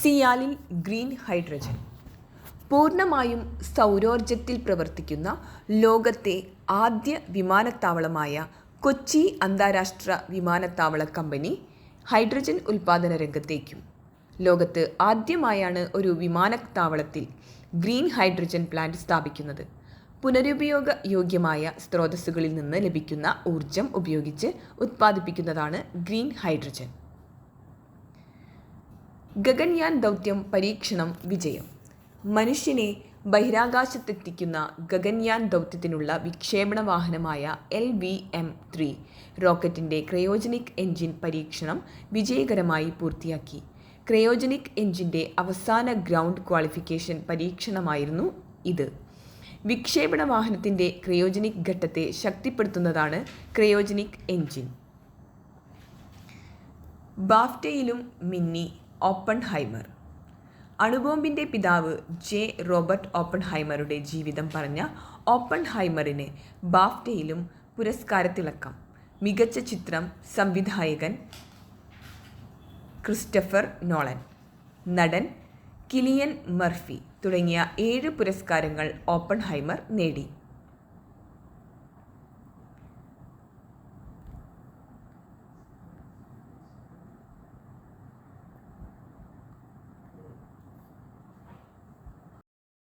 സിയാലിൽ green hydrogen. പൂർണ്ണമായും സൗരോർജ്ജത്തിൽ പ്രവർത്തിക്കുന്ന ലോകത്തെ ആദ്യ വിമാനത്താവളമായ കൊച്ചി അന്താരാഷ്ട്ര വിമാനത്താവള കമ്പനി ഹൈഡ്രജൻ ഉൽപ്പാദന രംഗത്തേക്കും. ലോകത്ത് ആദ്യമായാണ് ഒരു വിമാനത്താവളത്തിൽ ഗ്രീൻ ഹൈഡ്രജൻ പ്ലാന്റ് സ്ഥാപിക്കുന്നത്. പുനരുപയോഗ യോഗ്യമായ സ്രോതസ്സുകളിൽ നിന്ന് ലഭിക്കുന്ന ഊർജ്ജം ഉപയോഗിച്ച് ഉത്പാദിപ്പിക്കുന്നതാണ് ഗ്രീൻ ഹൈഡ്രജൻ. ഗഗൻയാൻ ദൗത്യം പരീക്ഷണം വിജയം. മനുഷ്യനെ ബഹിരാകാശത്തെത്തിക്കുന്ന ഗഗൻയാൻ ദൗത്യത്തിനുള്ള വിക്ഷേപണ വാഹനമായ LVM-3 റോക്കറ്റിൻ്റെ ക്രയോജനിക് എഞ്ചിൻ പരീക്ഷണം വിജയകരമായി പൂർത്തിയാക്കി. ക്രയോജനിക് എഞ്ചിൻ്റെ അവസാന ഗ്രൗണ്ട് ക്വാളിഫിക്കേഷൻ പരീക്ഷണമായിരുന്നു ഇത്. വിക്ഷേപണ വാഹനത്തിൻ്റെ ക്രയോജനിക് ഘട്ടത്തെ ശക്തിപ്പെടുത്തുന്നതാണ് ക്രയോജനിക് എഞ്ചിൻ. ബാഫ്റ്റയിലും മിന്നി ഓപ്പൺഹൈമർ. അണുബോംബിൻ്റെ പിതാവ് റോബർട്ട് ഓപ്പൺഹൈമറുടെ ജീവിതം പറഞ്ഞ ഓപ്പൺഹൈമറിന് ബാഫ്റ്റയിലും പുരസ്കാരത്തിളക്കം. മികച്ച ചിത്രം സംവിധായകൻ ക്രിസ്റ്റഫർ നോളൻ, നടൻ കിലിയൻ മർഫി തുടങ്ങിയ 7 പുരസ്കാരങ്ങൾ ഓപ്പൺഹൈമർ നേടി.